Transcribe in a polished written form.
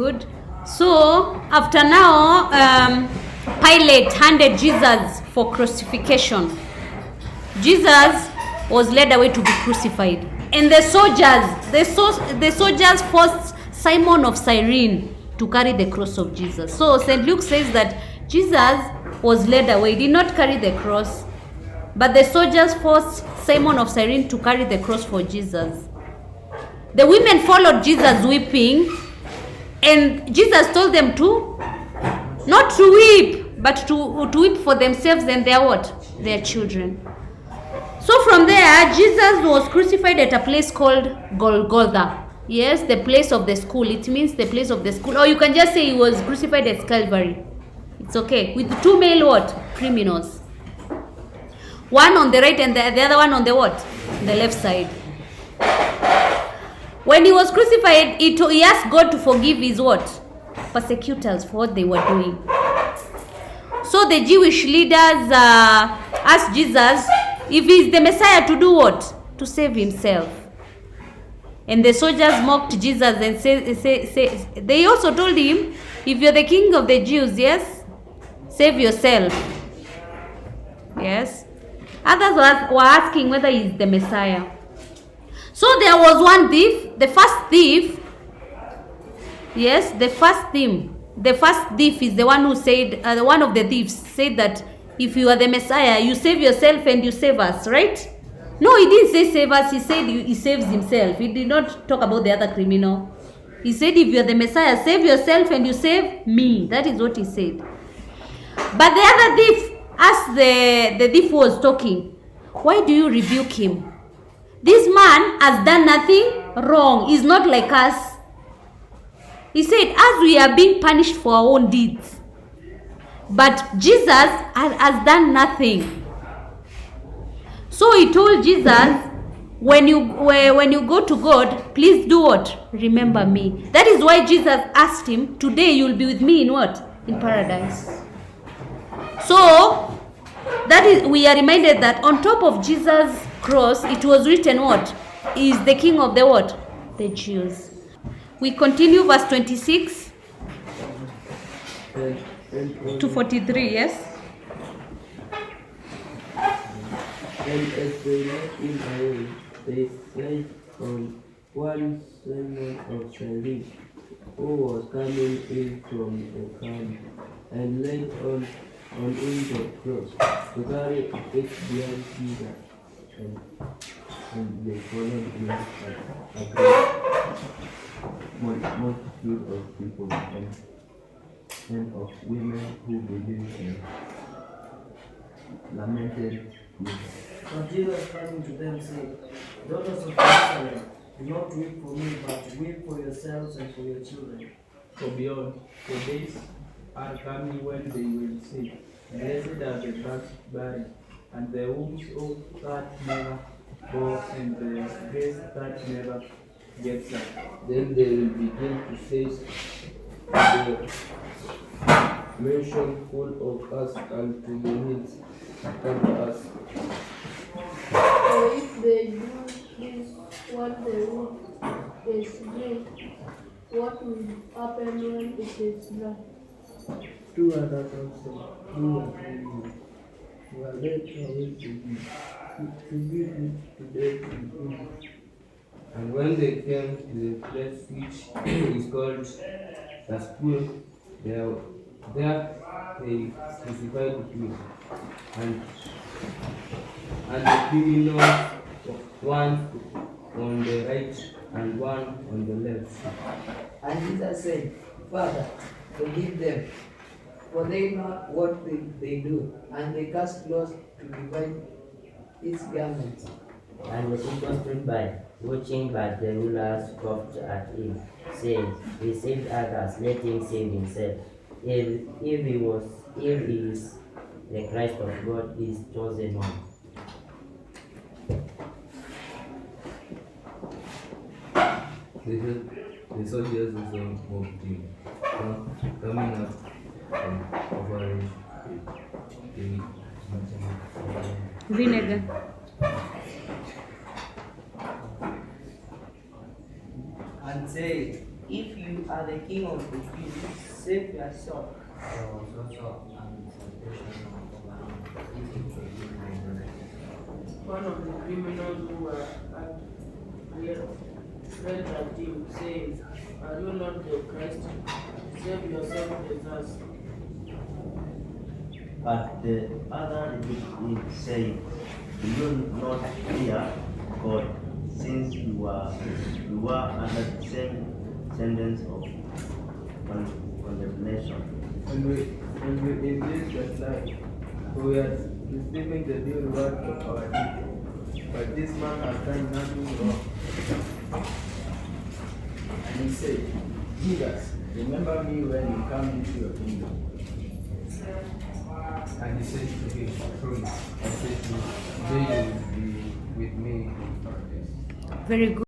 Good. So after now, Pilate handed Jesus for crucifixion. Jesus was led away to be crucified, and the soldiers forced Simon of Cyrene to carry the cross of Jesus. So St. Luke says that Jesus was led away, did not carry the cross, but the soldiers forced Simon of Cyrene to carry the cross for Jesus. The women followed Jesus weeping, and Jesus told them to not to weep, but to weep for themselves and their children. So from there, Jesus was crucified at a place called Golgotha. Yes, the place of the skull. It means the place of the skull. Or you can just say he was crucified at Calvary. It's okay. With two male criminals. One on the right and the other one on the the left side. When he was crucified, he asked God to forgive his persecutors for what they were doing. So the Jewish leaders asked Jesus if he's the Messiah to do what? To save himself. And the soldiers mocked Jesus and they also told him, if you're the king of the Jews, yes, save yourself. Yes. Others were asking whether he's the Messiah. So there was one thief, the first thief. Yes, the first thief is the one who said, one of the thieves said that if you are the Messiah, you save yourself and you save us, right? No, he didn't say save us, he said he saves himself. He did not talk about the other criminal. He said if you are the Messiah, save yourself and you save me. That is what he said. But the other thief asked the thief who was talking, why do you rebuke him? This man has done nothing wrong. He's not like us. He said, as we are being punished for our own deeds. But Jesus has done nothing. So he told Jesus, when you go to God, please do what? Remember me. That is why Jesus asked him, today you will be with me in what? In paradise. So that is, we are reminded that on top of Jesus' cross, it was written what? He is the king of the what? The Jews. We continue verse 26 to 43, yes? And as they led him away, they set on one Simon of Cyrene, who was coming in from the camp, and laid on him the cross, to carry it behind Jesus. And they followed him a great multitude of people and of women who believed and lamented Jesus. But Jesus coming to them said, daughters of Jerusalem, do not weep for me, but weep for yourselves and for your children. For days are coming when they will say, blessed are the backbearing, and the wombs that never bore, and the breast that never gets up. Then they will begin to say, the mansion full of us and to the hills come to us. For if they do this while the wood is green, what will happen when it is dry? Two others also, who were led away to be put to death in him. And when they came to the place which is called the Skull, there they crucified him, and the criminals, one on the right and one on the left. And Jesus said, Father, forgive them, for they know not what they do. And they cast lots to divide his garments. And the people stood by, watching, but the rulers scoffed at him, saying, he saved others, let him save himself. If he is the Christ of God, his chosen one. The soldiers also mocked him, coming up and offering Vinegar. And say, if you are the the King of the Jews, save yourself. There was also an interpretation of eating for you. One of the criminals who were at read at him, saying, Are you not the Christ? Save yourself and us. But the other rebuked him, saying, Do you not fear God, since you are under the same sentence of condemnation? And we indeed replied, for we are receiving the due reward of our deeds. But this man has done nothing wrong. And he said, Jesus, remember me when you come into your kingdom. And he said to him, Truly, I say to you, today you will be with me in paradise. Very good.